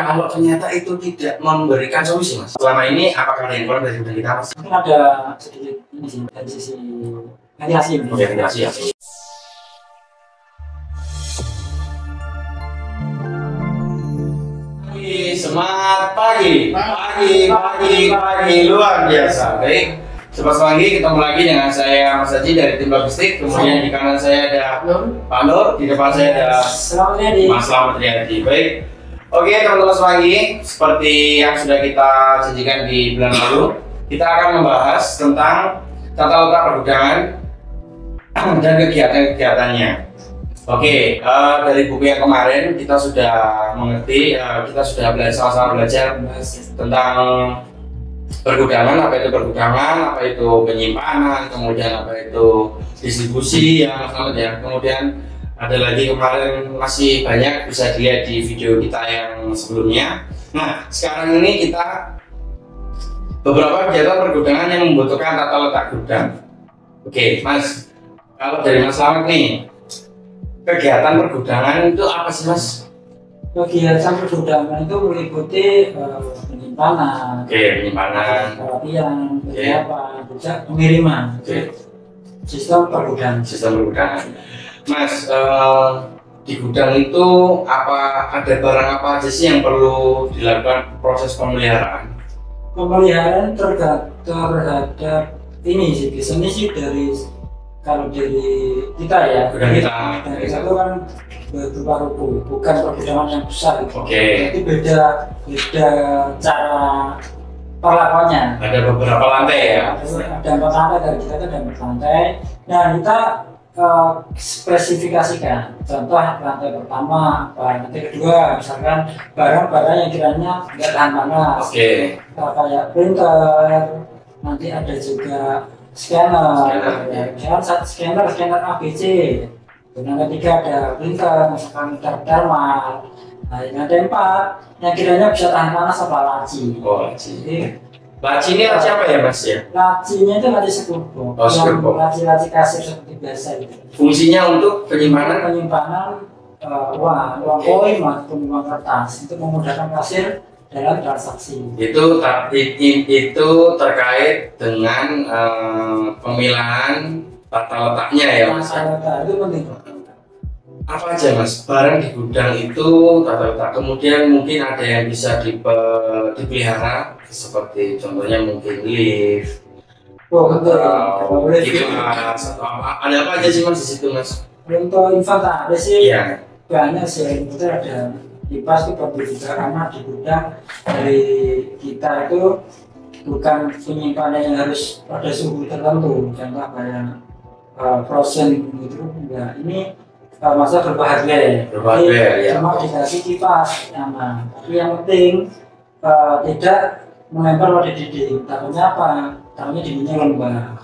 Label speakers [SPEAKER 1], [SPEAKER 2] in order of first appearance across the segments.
[SPEAKER 1] Kalau ternyata itu tidak memberikan solusi mas, selama ini apakah ada yang kurang dari gudang kita mas?
[SPEAKER 2] Mungkin ada sedikit ini sih dari sisi ventilasi.
[SPEAKER 1] Oke, ventilasi ya. Semangat pagi luar biasa. Baik, Sobat Semanggi, ketemu lagi dengan saya Mas Haji dari tim logistik. Kemudian di kanan saya ada Pak Nur, di depan saya ada Mas Slamet Riyadi. Baik, oke teman-teman Semanggi, seperti yang sudah kita janjikan di bulan lalu, kita akan membahas tentang tata letak pergudangan dan kegiatan-kegiatannya. Oke, dari buku yang kemarin kita sudah mengerti, kita sudah sama-sama belajar tentang pergudangan, apa itu pergudangan, apa itu penyimpanan, kemudian apa itu distribusi ya Mas Slamet ya. Kemudian ada lagi kemarin masih banyak bisa dilihat di video kita yang sebelumnya. Nah, sekarang ini kita beberapa kegiatan pergudangan yang membutuhkan tata letak gudang. Oke, Mas, kalau dari Mas Slamet nih, kegiatan pergudangan itu apa sih mas?
[SPEAKER 2] Kegiatan pergudangan itu meliputi penyimpanan,
[SPEAKER 1] penyimpanan,
[SPEAKER 2] perapian, juga pengiriman. Sistem pergudangan.
[SPEAKER 1] Mas, di gudang itu ada barang apa aja sih yang perlu dilakukan proses pemeliharaan?
[SPEAKER 2] Pemeliharaan terhadap ini sih biasanya sih kalau dari kita ya, dari kita itu kan berupa ruko, bukan pergudangan yang besar.
[SPEAKER 1] Oke.
[SPEAKER 2] Jadi beda cara perlakuannya.
[SPEAKER 1] Ada beberapa lantai ya.
[SPEAKER 2] Ada 4 lantai, dari kita itu ada 4 lantai. Nah kita spesifikasikan. Contoh lantai pertama, lantai kedua, misalkan barang-barang yang kiranya nggak tahan panas.
[SPEAKER 1] Oke.
[SPEAKER 2] Kayak printer, nanti ada juga scanner, scanner ABC. Yang ketiga ada printer, misalkan thermal. Nah, yang ada 4 yang kiranya bisa tahan panas apa laci.
[SPEAKER 1] Oh, laci. Laci ini laci apa ya mas ya?
[SPEAKER 2] Lacinya itu laci sekurbuk. Laci kasir seperti biasa itu.
[SPEAKER 1] Fungsinya untuk penyimpanan
[SPEAKER 2] uang koin maupun uang kertas untuk memudahkan kasir dalam transaksi. Itu
[SPEAKER 1] terkait dengan pemilahan tata letaknya ya mas?
[SPEAKER 2] Tata letak itu penting.
[SPEAKER 1] Apa aja mas? Barang di gudang itu tata letak, kemudian mungkin ada yang bisa dipelihara seperti contohnya mungkin lift.
[SPEAKER 2] Oh betul.
[SPEAKER 1] Ada apa aja sih mas di situ mas?
[SPEAKER 2] Untuk inventaris sih
[SPEAKER 1] ya.
[SPEAKER 2] Banyak sih, itu ada kipas itu perlu juga karena di gudang dari kita itu bukan penyimpanan yang harus pada suhu tertentu, contoh kayak frozen gitu enggak. Ini masa berbahagia ya. Cuma dikasih kipas nyaman, tapi yang penting tidak menempel pada dinding. Takutnya apa? Takutnya dindingnya lembab.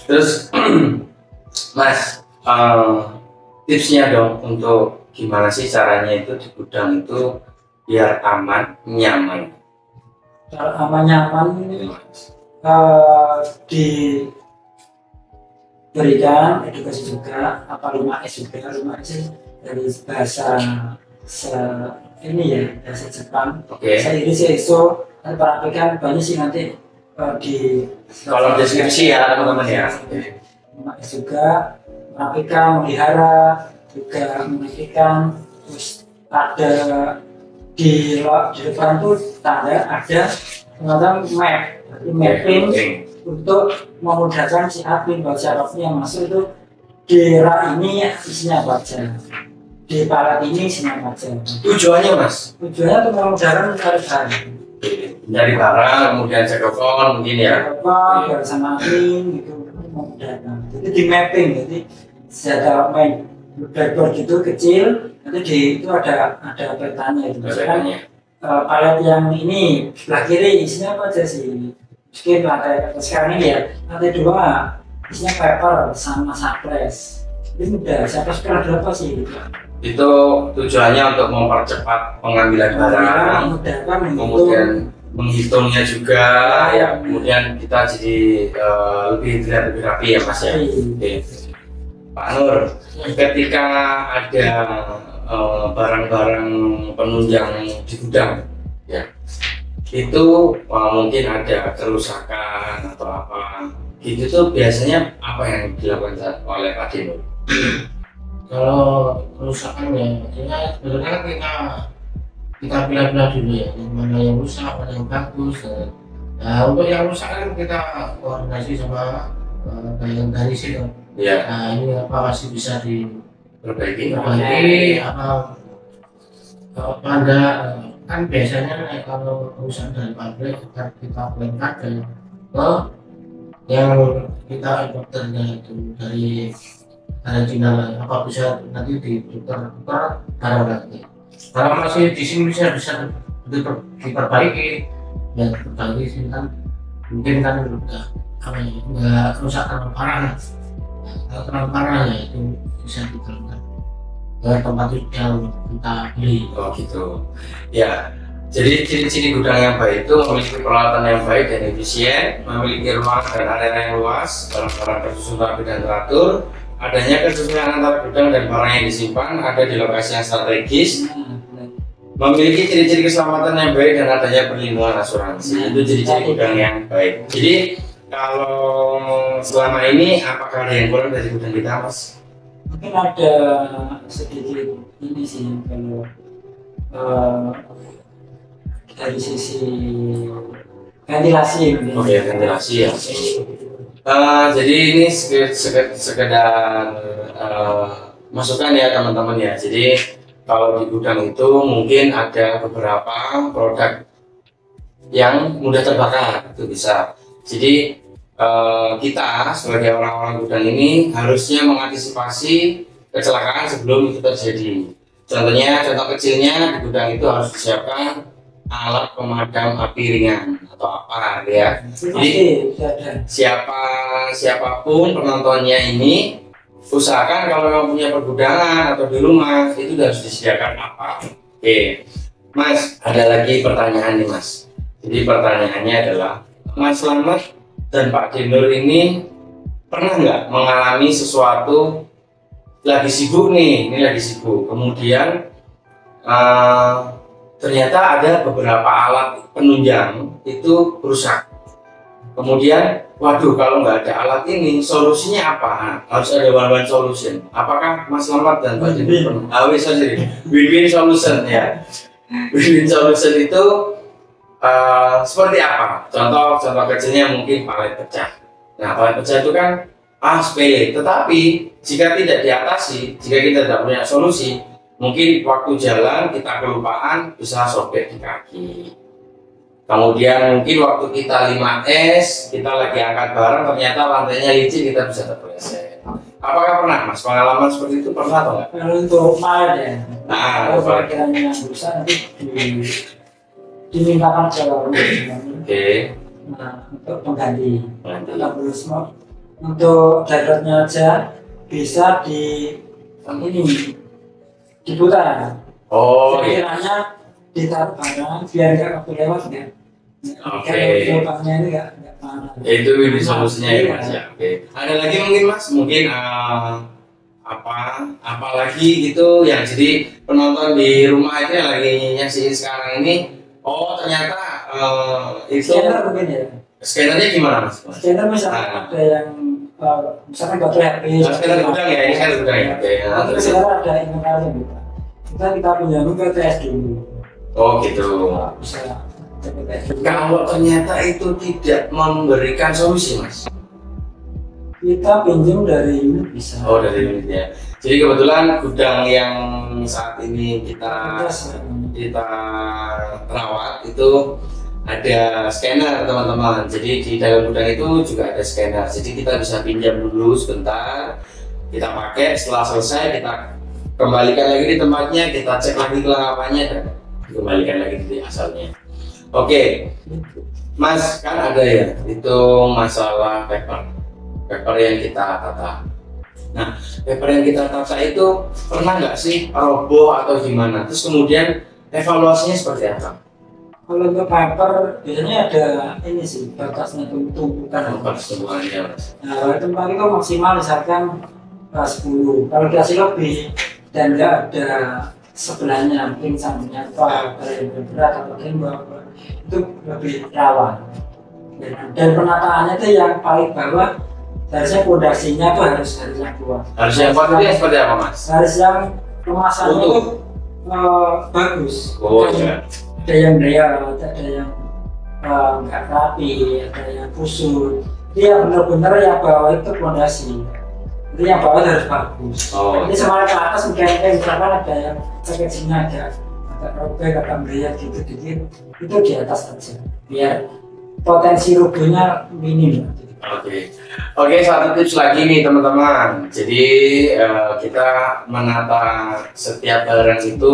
[SPEAKER 1] Terus mas, tipsnya dong untuk gimana sih caranya itu di gudang itu biar aman, nyaman?
[SPEAKER 2] Kalau aman nyaman ini diberikan edukasi juga, apa 5S juga. 5S dari bahasa ini ya, bahasa Jepang. Saya iso perhatikan banyak sih nanti di
[SPEAKER 1] kalau deskripsi ya teman-teman ya.
[SPEAKER 2] 5S juga merapikan, melihara, juga mematikan. Terus ada di depan tuh tanda ada semacam mapping untuk memudahkan si admin buat siapapun yang masuk itu di rak ini isinya apa aja, di palet ini isinya apa aja.
[SPEAKER 1] Tujuannya mas?
[SPEAKER 2] Tujuannya untuk memudahkan mencari barang,
[SPEAKER 1] kemudian cek account mungkin ya.
[SPEAKER 2] Biar sama admin gitu memudahkan. Jadi di mapping, jadi ada main blackboard gitu kecil, nanti itu ada petanya itu. Misalkan palet yang ini sebelah kiri isinya apa aja sih? Mungkin lantai sekarang ini ya, lantai 2 isinya paper sama saples. Ini mudah, saples berapa sih?
[SPEAKER 1] Itu tujuannya untuk mempercepat pengambilan barang, kemudian menghitungnya juga, ya, kemudian kita jadi lebih rapi ya mas ya. Pak Nur, ketika ada barang-barang penunjang di gudang, ya itu mungkin ada kerusakan atau apa gitu tuh biasanya apa yang dilakukan oleh Pak Dino?
[SPEAKER 3] Kalau kerusakannya, ya sebenarnya kita pilih-pilih dulu ya, mana yang rusak, mana yang bagus. Nah untuk yang rusak kan kita koordinasi sama bagian dari sini.
[SPEAKER 1] Ya.
[SPEAKER 3] Nah ini apa masih bisa
[SPEAKER 1] Perbaiki.
[SPEAKER 3] Apa ada kan biasanya kalau perusahaan dari pabrik kita lengkap ke yang kita importernya itu dari Cina, apa bisa nanti ditukar barang lagi. Kalau masih di sini bisa diperbaiki, ya diperbaiki sini kan mungkin kan udah apa ya nggak kerusakan parah. Kalau terlalu parah ya itu bisa diteruskan ke tempat yang kita beli.
[SPEAKER 1] Oh gitu. Ya. Jadi ciri-ciri gudang yang baik itu memiliki peralatan yang baik dan efisien, memiliki ruang dan area yang luas, barang-barang tersusun rapi dan teratur, adanya kesesuaian antara gudang dan barang yang disimpan, ada di lokasi yang strategis, memiliki ciri-ciri keselamatan yang baik dan adanya perlindungan asuransi. Itu ciri-ciri gudang yang baik. Jadi kalau selama ini apakah ada yang kurang dari gudang kita, Mas?
[SPEAKER 2] Mungkin ada sedikit ini sih kalau dari sisi ventilasi.
[SPEAKER 1] Oke, ventilasi ya. Jadi ini sekedar masukan ya teman-teman ya. Jadi kalau di gudang itu mungkin ada beberapa produk yang mudah terbakar, itu bisa. Jadi kita sebagai orang-orang gudang ini harusnya mengantisipasi kecelakaan sebelum itu terjadi. Contoh kecilnya di gudang itu harus disiapkan alat pemadam api ringan atau apa ya. Jadi siapapun penontonnya ini usahakan kalau yang punya pergudangan atau di rumah itu harus disediakan apa. Oke, Mas, ada lagi pertanyaan nih Mas. Jadi pertanyaannya adalah Mas Slamet dan Pak Dinur ini pernah nggak mengalami sesuatu lagi sibuk nih, ini lagi sibuk, kemudian ternyata ada beberapa alat penunjang itu rusak. Kemudian, waduh kalau nggak ada alat ini, solusinya apa? Harus ada one solution. Apakah Mas Slamet dan Pak Dinur win-win solution ya? Win-win solution itu seperti apa? Contoh kecilnya mungkin palet pecah. Nah, palet pecah itu kan sepele. Tetapi jika tidak diatasi, jika kita tidak punya solusi, mungkin waktu jalan kita kelupaan bisa sobek di kaki. Kemudian mungkin waktu kita 5S, kita lagi angkat barang ternyata lantainya licin, kita bisa terpeleset. Apakah pernah Mas pengalaman seperti itu, pernah atau enggak?
[SPEAKER 2] Kalau untuk palet ya.
[SPEAKER 1] Nah,
[SPEAKER 2] kalau kiranya rusak nanti dimintakan ke rumah.
[SPEAKER 1] Oke.
[SPEAKER 2] Nah, untuk pengganti. Kita perlu semua. Untuk daruratnya aja bisa diputar.
[SPEAKER 1] Oh,
[SPEAKER 2] kiranya ditaruh barang biar nggak waktu lewat ya.
[SPEAKER 1] Oke.
[SPEAKER 2] Kalau lubangnya ini nggak panas.
[SPEAKER 1] Itu ini solusinya ya Mas ya. Oke. Ada lagi mungkin Mas, mungkin apa lagi gitu yang jadi penonton di rumah itu yang lagi nyaksiin sekarang ini. Oh ternyata itu
[SPEAKER 2] scanner mungkin ya.
[SPEAKER 1] Scannernya gimana Mas?
[SPEAKER 2] Scanner misalnya ada yang misalkan baterai HP.
[SPEAKER 1] Scanner gudang ya, ini scanner gudang ya. Oke.
[SPEAKER 2] Terus sekarang ada internalnya gitu. Kita pinjam ke TS dulu.
[SPEAKER 1] Oh gitu.
[SPEAKER 2] Bisa.
[SPEAKER 1] Kalau ternyata itu tidak memberikan solusi Mas,
[SPEAKER 2] kita pinjam dari unit bisa.
[SPEAKER 1] Oh dari unit ya. Jadi kebetulan gudang yang saat ini kita rawat itu ada scanner teman-teman. Jadi di dalam gudang itu juga ada scanner. Jadi kita bisa pinjam dulu sebentar, kita pakai. Setelah selesai kita kembalikan lagi di tempatnya, kita cek lagi kelengkapannya dan kembalikan lagi di asalnya. Oke, Mas, kan ada ya itu masalah paper yang kita tata. Nah, paper yang kita tata itu pernah nggak sih roboh atau gimana? Terus kemudian evaluasinya seperti apa?
[SPEAKER 2] Kalau untuk paper biasanya ada ini sih batasnya tumpukan.
[SPEAKER 1] Tumpukannya Mas.
[SPEAKER 2] Nah, kalau tempat itu maksimal misalkan 10. Kalau dikasih lebih dan nggak ada sebelahnya, mungkin sampingnya apa, ada yang berat atau tembak, itu lebih rawan. Dan penataannya itu yang paling bawah, harusnya pondasinya tuh harusnya kuat.
[SPEAKER 1] Harusnya kuat itu seperti apa Mas?
[SPEAKER 2] Harus yang pemasangannya itu bagus.
[SPEAKER 1] Oh iya.
[SPEAKER 2] Ada yang real, ada yang nggak rapi, ada yang kusut. Dia benar-benar yang bawah itu pondasi. Jadi yang bawah harus bagus.
[SPEAKER 1] Oh.
[SPEAKER 2] Ini semuanya ke atas mungkin misalkan ada yang packagingnya agak robek, agak melihat gitu-gitu, itu di atas aja. Biar potensi rubuhnya minim.
[SPEAKER 1] Oke, satu tips lagi nih teman-teman. Jadi kita menata setiap barang itu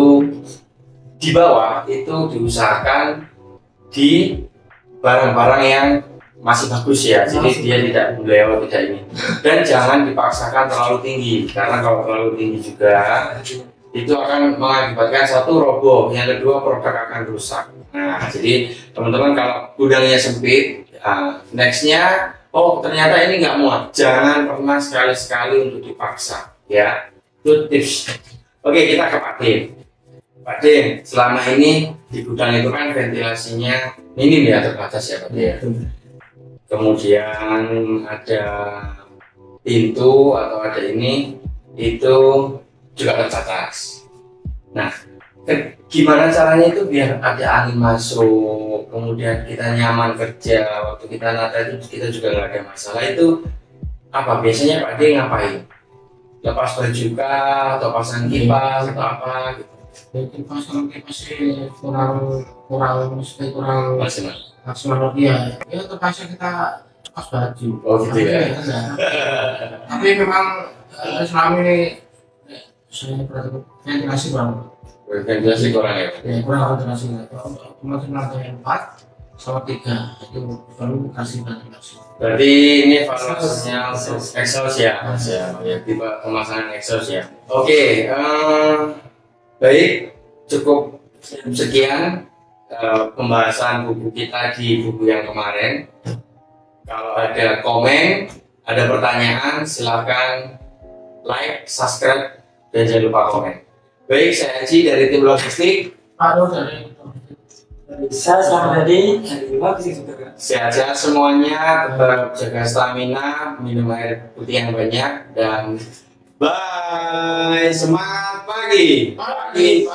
[SPEAKER 1] di bawah itu diusahakan di barang-barang yang masih bagus ya. Jadi dia tidak melewat tidak ini. Dan jangan dipaksakan terlalu tinggi karena kalau terlalu tinggi juga itu akan mengakibatkan satu roboh, yang kedua produk akan rusak. Nah, jadi teman-teman kalau gudangnya sempit, nextnya ternyata ini nggak muat, jangan pernah sekali-sekali untuk dipaksa ya. Itu tips. Oke, kita ke Pak Din. Pak Din, selama ini di gudang itu kan ventilasinya minim ya, terbatas ya Pak Din. Kemudian ada pintu atau ada ini itu juga terbatas. Nah, gimana caranya itu biar ada angin masuk, kemudian kita nyaman kerja, waktu kita nata itu kita juga nggak ada masalah. Itu apa biasanya Pak D ngapain? Lepas baju kah atau pasang kipas atau apa gitu?
[SPEAKER 3] Pasang kipas sih kurang maksimal ya terpaksa kita pas baju.
[SPEAKER 1] Oh gitu ya.
[SPEAKER 3] Tapi memang selama ini saya ventilasi kurang.
[SPEAKER 1] Ventilasi kurang ya?
[SPEAKER 3] Ya kurang ventilasi. Mungkin lantai 4 sama 3 itu baru kasih ventilasi.
[SPEAKER 1] Berarti ini valuasinya exhaust ya, Mas ya, tipe pemasangan exhaust ya. Oke, baik, cukup sekian pembahasan buku kita di buku yang kemarin. Kalau ada komen, ada pertanyaan, silahkan like, subscribe, dan jangan lupa komen. Baik, saya Haji dari tim logistik.
[SPEAKER 3] Aduh, dari
[SPEAKER 2] saya selamat dari logistik juga.
[SPEAKER 1] Sehat-sehat semuanya, tetap jaga stamina, minum air putih yang banyak, dan bye. Semangat pagi.
[SPEAKER 3] pagi.